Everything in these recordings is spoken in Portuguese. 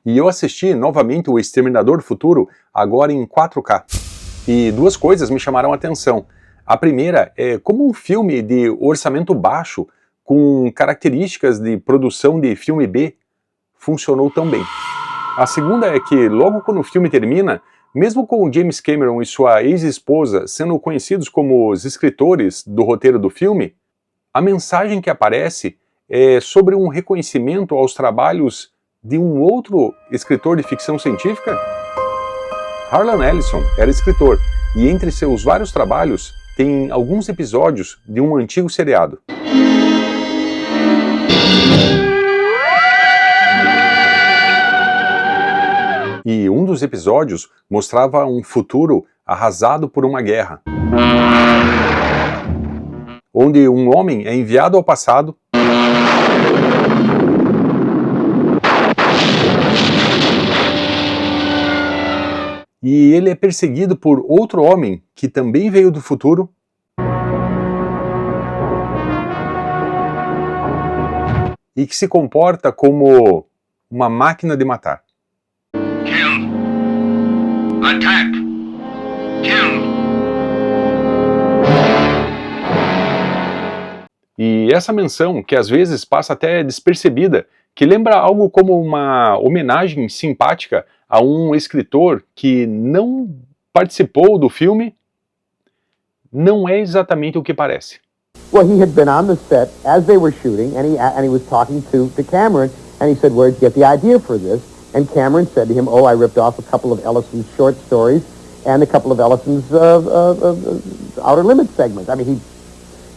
E eu assisti novamente o Exterminador do Futuro, agora em 4K. E duas coisas me chamaram a atenção. A primeira é como um filme de orçamento baixo, com características de produção de filme B, funcionou tão bem. A segunda é que, logo quando o filme termina, mesmo com o James Cameron e sua ex-esposa sendo conhecidos como os escritores do roteiro do filme, a mensagem que aparece é sobre um reconhecimento aos trabalhos de um outro escritor de ficção científica. Harlan Ellison era escritor, e entre seus vários trabalhos tem alguns episódios de um antigo seriado. E um dos episódios mostrava um futuro arrasado por uma guerra, onde um homem é enviado ao passado e ele é perseguido por outro homem que também veio do futuro e que se comporta como uma máquina de matar. Kill. Attack. Kill. E essa menção, que às vezes passa até despercebida, que lembra algo como uma homenagem simpática a um escritor que não participou do filme, não é exatamente o que parece. Well, he had been on the set as they were shooting, and he was talking to Cameron, and he said, "Where'd you get the idea for this?" And Cameron said to him, "Oh, I ripped off a couple of Ellison's short stories and a couple of Ellison's Outer Limits segments. I mean,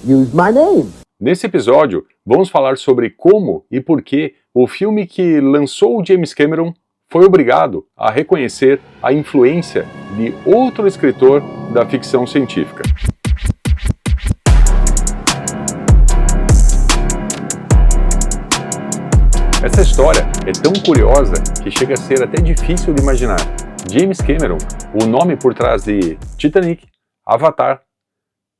he used my name." Nesse episódio, vamos falar sobre como e por que o filme que lançou o James Cameron foi obrigado a reconhecer a influência de outro escritor da ficção científica. Essa história é tão curiosa que chega a ser até difícil de imaginar. James Cameron, o nome por trás de Titanic, Avatar,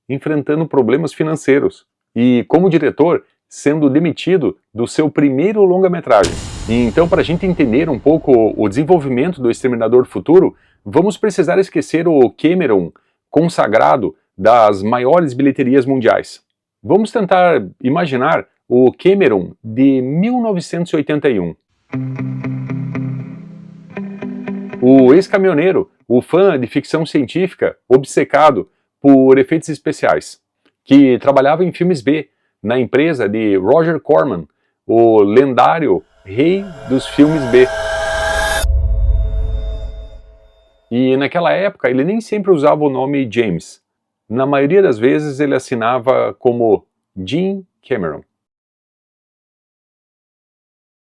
enfrentando problemas financeiros e, como diretor, sendo demitido do seu primeiro longa-metragem. E então, para a gente entender um pouco o desenvolvimento do Exterminador do Futuro, vamos precisar esquecer o Cameron consagrado das maiores bilheterias mundiais. Vamos tentar imaginar o Cameron de 1981. O ex-caminhoneiro, o fã de ficção científica obcecado por efeitos especiais, que trabalhava em filmes B, na empresa de Roger Corman, o lendário rei dos filmes B. E naquela época ele nem sempre usava o nome James. Na maioria das vezes ele assinava como Jim Cameron.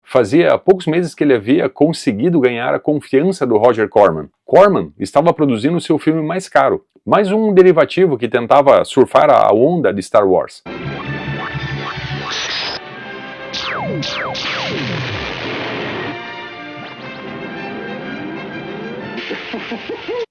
Fazia poucos meses que ele havia conseguido ganhar a confiança do Roger Corman. Corman estava produzindo seu filme mais caro, mais um derivativo que tentava surfar a onda de Star Wars.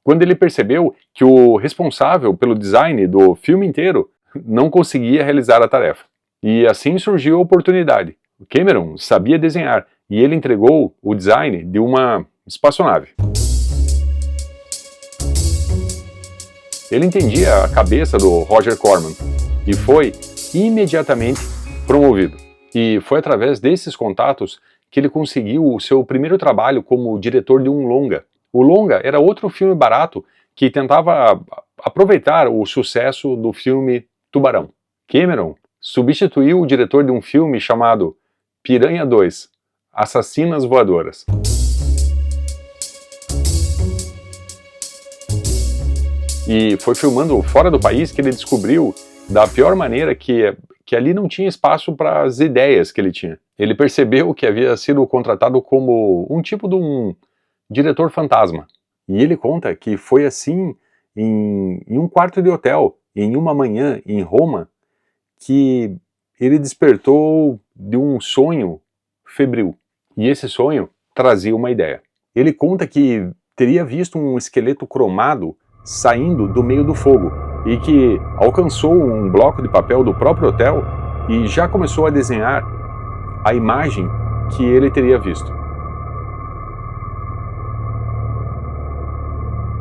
Quando ele percebeu que o responsável pelo design do filme inteiro não conseguia realizar a tarefa. E assim surgiu a oportunidade. O Cameron sabia desenhar e ele entregou o design de uma espaçonave. Ele entendia a cabeça do Roger Corman e foi imediatamente promovido. E foi através desses contatos que ele conseguiu o seu primeiro trabalho como diretor de um longa. O longa era outro filme barato que tentava aproveitar o sucesso do filme Tubarão. Cameron substituiu o diretor de um filme chamado Piranha 2, Assassinas Voadoras. E foi filmando fora do país que ele descobriu da pior maneira que ali não tinha espaço para as ideias que ele tinha. Ele percebeu que havia sido contratado como um tipo de um diretor fantasma. E ele conta que foi assim em um quarto de hotel, em uma manhã em Roma, que ele despertou de um sonho febril. E esse sonho trazia uma ideia. Ele conta que teria visto um esqueleto cromado saindo do meio do fogo e que alcançou um bloco de papel do próprio hotel e já começou a desenhar a imagem que ele teria visto.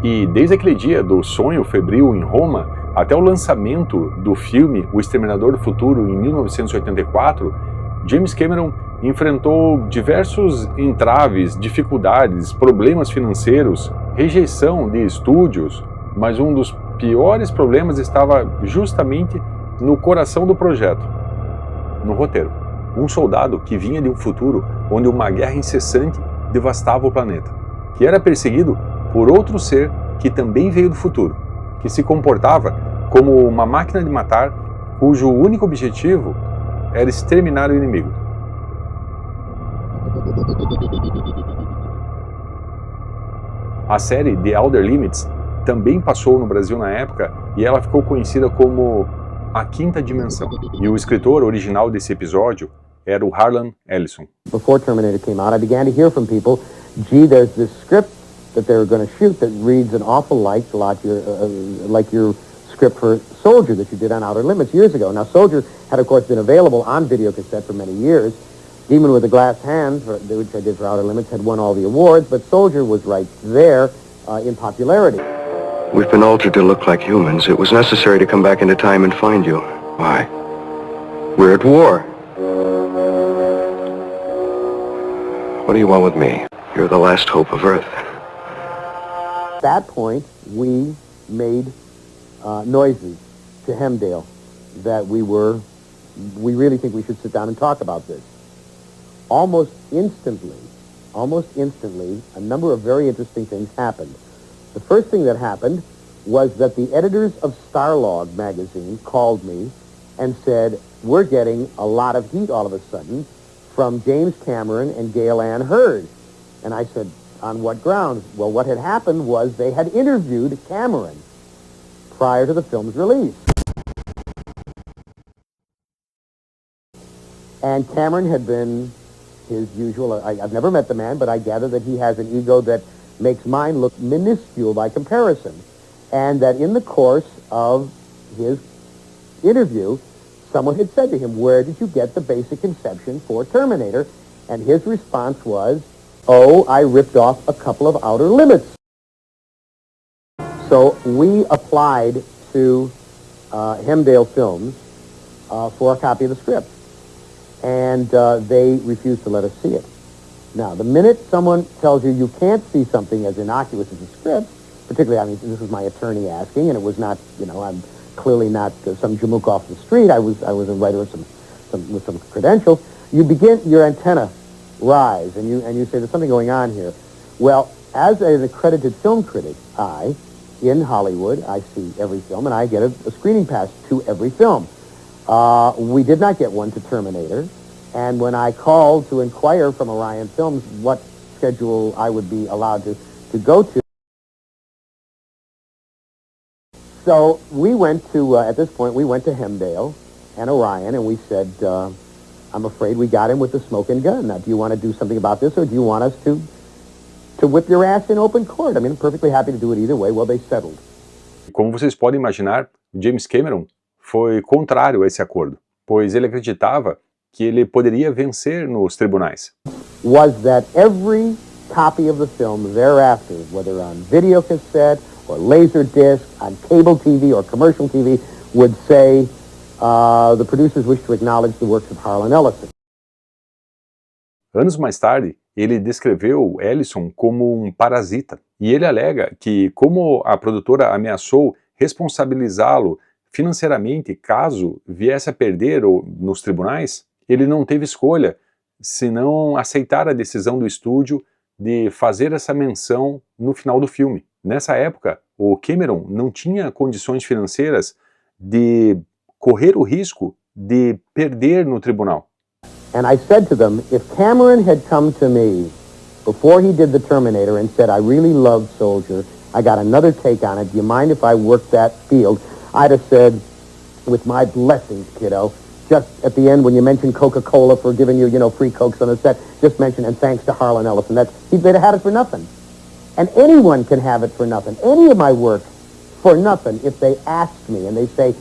E desde aquele dia do sonho febril em Roma até o lançamento do filme O Exterminador do Futuro em 1984, James Cameron enfrentou diversos entraves, dificuldades, problemas financeiros, rejeição de estúdios, mas um dos piores problemas estava justamente no coração do projeto, no roteiro. Um soldado que vinha de um futuro onde uma guerra incessante devastava o planeta, que era perseguido por outro ser que também veio do futuro, que se comportava como uma máquina de matar, cujo único objetivo era exterminar o inimigo. A série The Outer Limits também passou no Brasil na época e ela ficou conhecida como A Quinta Dimensão. E o escritor original desse episódio era o Harlan Ellison. Before Terminator came out, I began to hear from people, gee, there's this script that they were going to shoot that reads an awful lot like your script for Soldier that you did on Outer Limits years ago. Now, Soldier had, of course, been available on videocassette for many years. Demon with the Glass Hand, which I did for Outer Limits, had won all the awards, but Soldier was right there in popularity. We've been altered to look like humans. It was necessary to come back into time and find you. Why? We're at war. What do you want with me? You're the last hope of Earth. At that point, we made noises to Hemdale that we really think we should sit down and talk about this. Almost instantly, a number of very interesting things happened. The first thing that happened was that the editors of Starlog magazine called me and said, we're getting a lot of heat all of a sudden from James Cameron and Gail Ann Hurd. And I said, on what grounds? Well, what had happened was they had interviewed Cameron prior to the film's release. And Cameron had been his usual, I've never met the man, but I gather that he has an ego that makes mine look minuscule by comparison. And that in the course of his interview, someone had said to him, where did you get the basic conception for Terminator? And his response was, oh, I ripped off a couple of Outer Limits. So we applied to Hemdale Films for a copy of the script. And they refused to let us see it. Now, the minute someone tells you you can't see something as innocuous as a script, particularly, I mean, this was my attorney asking, and it was not, you know, I'm clearly not some jamook off the street. I was a writer with some credentials. You begin, your antenna rise, and you say, there's something going on here. Well, as an accredited film critic, in Hollywood, I see every film, and I get a screening pass to every film. We did not get one to Terminator, and when I called to inquire from Orion Films what schedule I would be allowed to go to, so we went to, at this point, we went to Hemdale and Orion, and we said, I'm afraid we got him with the smoking gun. Now, do you want to do something about this, or do you want us to whip your ass in open court? I mean, I'm perfectly happy to do it either way. Well, they settled. Como vocês podem imaginar, James Cameron foi contrário a esse acordo, pois ele acreditava que ele poderia vencer nos tribunais. Was that every copy of the film thereafter, whether on videocassette or laserdisc, on cable TV or commercial TV, would say the producers wish to acknowledge the works of Harlan Ellison. Anos mais tarde, ele descreveu Ellison como um parasita, e ele alega que, como a produtora ameaçou responsabilizá-lo financeiramente caso viesse a perder nos tribunais, ele não teve escolha senão aceitar a decisão do estúdio de fazer essa menção no final do filme. Nessa época, o Cameron não tinha condições financeiras de correr o risco de perder no tribunal. And I said to them, if Cameron had come to me before he did the Terminator and said, I really loved Soldier, I got another take on it, do you mind if I work that field? I'd have said, with my blessings, kiddo, just at the end when you mention Coca-Cola for giving you, free Cokes on the set, just mention, and thanks to Harlan Ellison. They'd have had it for nothing. And anyone can have it for nothing. Any of my work for nothing if they asked me and they say,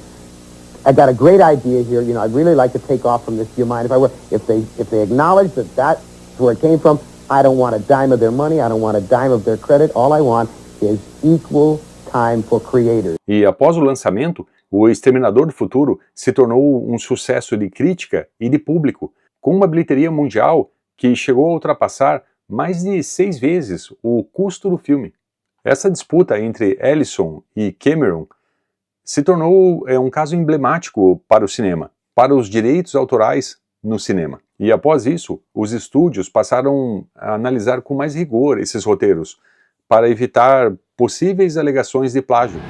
I got a great idea here, I'd really like to take off from this, do you mind if I work? If they acknowledge that that's where it came from, I don't want a dime of their money, I don't want a dime of their credit. All I want is equal time for creators. E após o lançamento, O Exterminador do Futuro se tornou um sucesso de crítica e de público, com uma bilheteria mundial que chegou a ultrapassar mais de 6 vezes o custo do filme. Essa disputa entre Ellison e Cameron se tornou um caso emblemático para o cinema, para os direitos autorais no cinema. E após isso, os estúdios passaram a analisar com mais rigor esses roteiros, para evitar possíveis alegações de plágio.